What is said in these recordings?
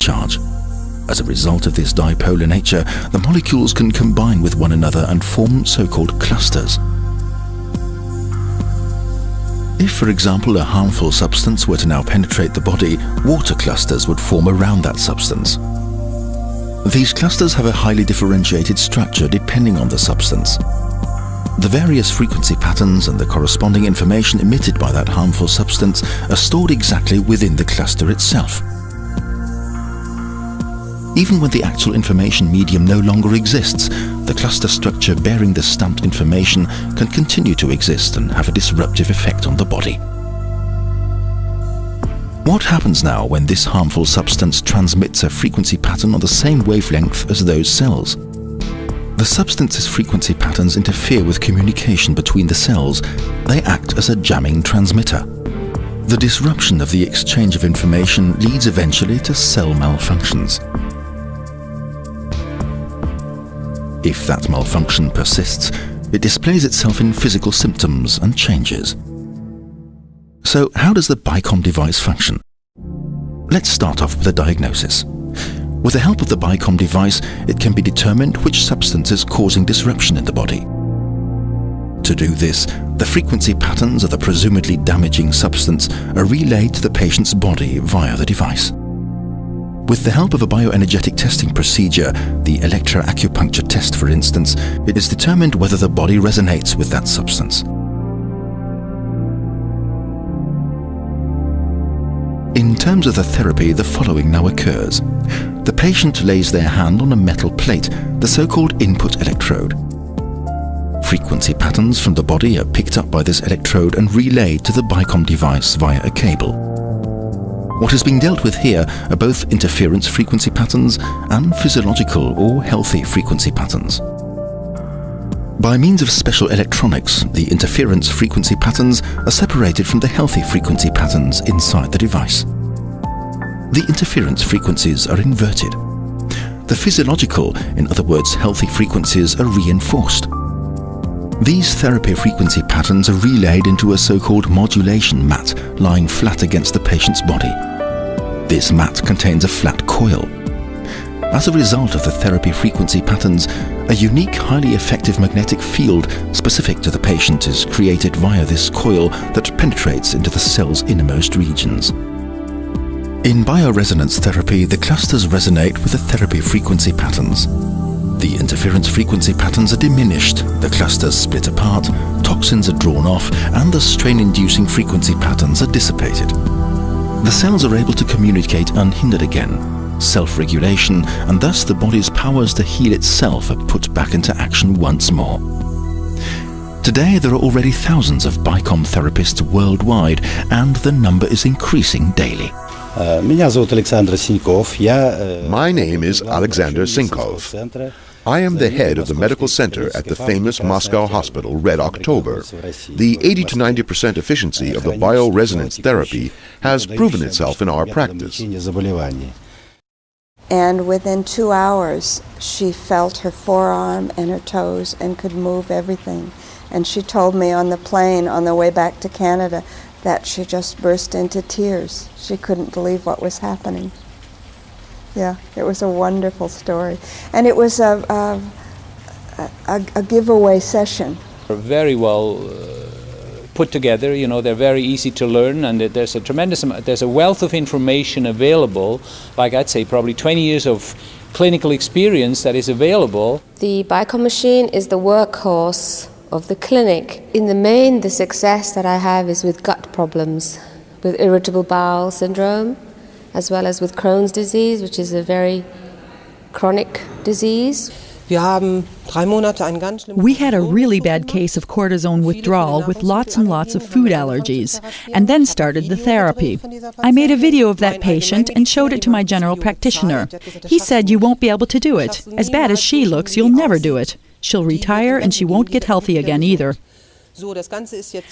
charge. As a result of this dipolar nature, the molecules can combine with one another and form so-called clusters. If, for example, a harmful substance were to now penetrate the body, water clusters would form around that substance. These clusters have a highly differentiated structure depending on the substance. The various frequency patterns and the corresponding information emitted by that harmful substance are stored exactly within the cluster itself. Even when the actual information medium no longer exists, the cluster structure bearing the stamped information can continue to exist and have a disruptive effect on the body. What happens now when this harmful substance transmits a frequency pattern on the same wavelength as those cells? The substance's frequency patterns interfere with communication between the cells. They act as a jamming transmitter. The disruption of the exchange of information leads eventually to cell malfunctions. If that malfunction persists, it displays itself in physical symptoms and changes. So how does the BICOM device function? Let's start off with a diagnosis. With the help of the BICOM device, it can be determined which substance is causing disruption in the body. To do this, the frequency patterns of the presumably damaging substance are relayed to the patient's body via the device. With the help of a bioenergetic testing procedure, the electroacupuncture test for instance, it is determined whether the body resonates with that substance. In terms of the therapy, the following now occurs. The patient lays their hand on a metal plate, the so-called input electrode. Frequency patterns from the body are picked up by this electrode and relayed to the BICOM device via a cable. What is being dealt with here are both interference frequency patterns and physiological or healthy frequency patterns. By means of special electronics, the interference frequency patterns are separated from the healthy frequency patterns inside the device. The interference frequencies are inverted. The physiological, in other words healthy frequencies, are reinforced. These therapy frequency patterns are relayed into a so-called modulation mat lying flat against the patient's body. This mat contains a flat coil. As a result of the therapy frequency patterns, a unique, highly effective magnetic field specific to the patient is created via this coil that penetrates into the cell's innermost regions. In bioresonance therapy, the clusters resonate with the therapy frequency patterns. The interference frequency patterns are diminished, the clusters split apart, toxins are drawn off, and the strain-inducing frequency patterns are dissipated. The cells are able to communicate unhindered again. Self-regulation, and thus the body's powers to heal itself are put back into action once more. Today there are already thousands of BICOM therapists worldwide, and the number is increasing daily. My name is Alexander Sinkov. I am the head of the medical center at the famous Moscow hospital Red October. The 80 to 90% efficiency of the bioresonance therapy has proven itself in our practice. And within 2 hours, she felt her forearm and her toes and could move everything. And she told me on the plane on the way back to Canada that she just burst into tears. She couldn't believe what was happening. Yeah, it was a wonderful story. And it was a giveaway session. Very well put together, you know, they're very easy to learn, and there's a tremendous amount, there's a wealth of information available, like I'd say probably 20 years of clinical experience that is available. The BICOM machine is the workhorse of the clinic. In the main, the success that I have is with gut problems, with irritable bowel syndrome, as well as with Crohn's disease, which is a very chronic disease. We had a really bad case of cortisone withdrawal with lots and lots of food allergies, and then started the therapy. I made a video of that patient and showed it to my general practitioner. He said, "You won't be able to do it. As bad as she looks, you'll never do it. She'll retire and she won't get healthy again either."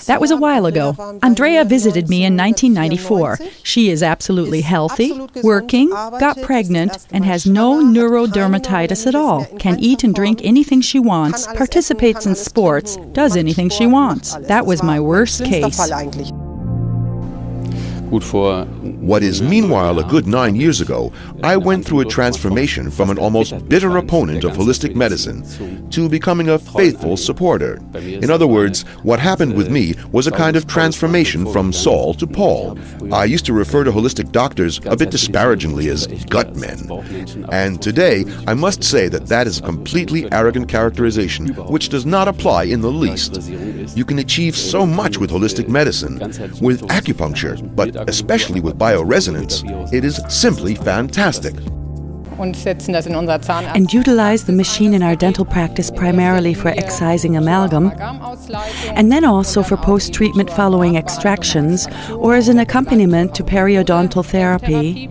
That was a while ago. Andrea visited me in 1994. She is absolutely healthy, working, got pregnant, and has no neurodermatitis at all. Can eat and drink anything she wants, participates in sports, does anything she wants. That was my worst case. What is meanwhile a good 9 years ago, I went through a transformation from an almost bitter opponent of holistic medicine to becoming a faithful supporter. In other words, what happened with me was a kind of transformation from Saul to Paul. I used to refer to holistic doctors a bit disparagingly as gut men. And today, I must say that that is a completely arrogant characterization which does not apply in the least. You can achieve so much with holistic medicine, with acupuncture, but especially with bioresonance. It is simply fantastic. And utilize the machine in our dental practice primarily for excising amalgam, and then also for post-treatment following extractions or as an accompaniment to periodontal therapy.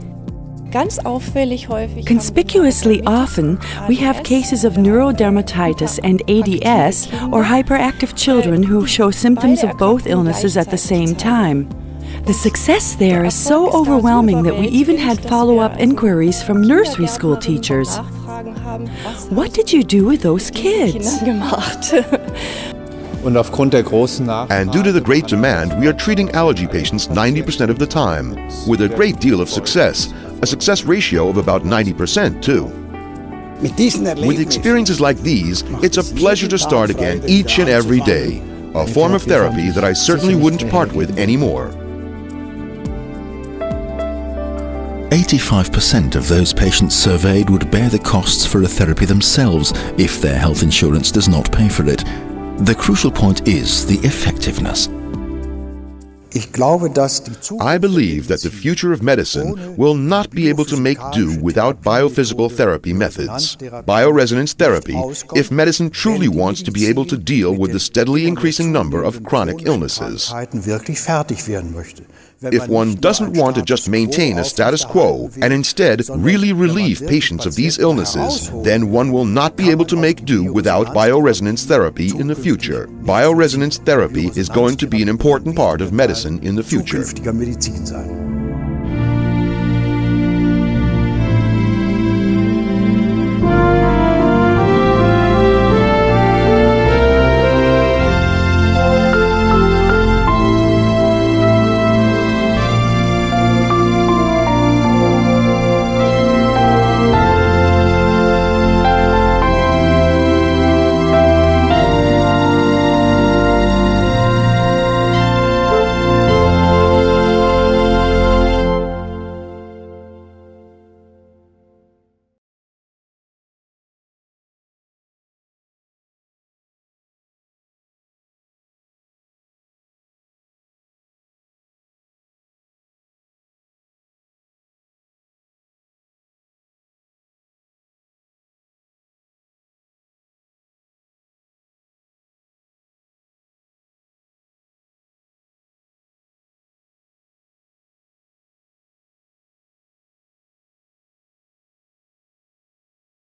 Conspicuously often, we have cases of neurodermatitis and ADS or hyperactive children who show symptoms of both illnesses at the same time. The success there is so overwhelming that we even had follow-up inquiries from nursery school teachers. What did you do with those kids? And due to the great demand, we are treating allergy patients 90% of the time, with a great deal of success, a success ratio of about 90% too. With experiences like these, it's a pleasure to start again each and every day, a form of therapy that I certainly wouldn't part with anymore. 85% of those patients surveyed would bear the costs for a therapy themselves if their health insurance does not pay for it. The crucial point is the effectiveness. I believe that the future of medicine will not be able to make do without biophysical therapy methods. Bioresonance therapy, if medicine truly wants to be able to deal with the steadily increasing number of chronic illnesses. If one doesn't want to just maintain a status quo and instead really relieve patients of these illnesses, then one will not be able to make do without bioresonance therapy in the future. Bioresonance therapy is going to be an important part of medicine in the future.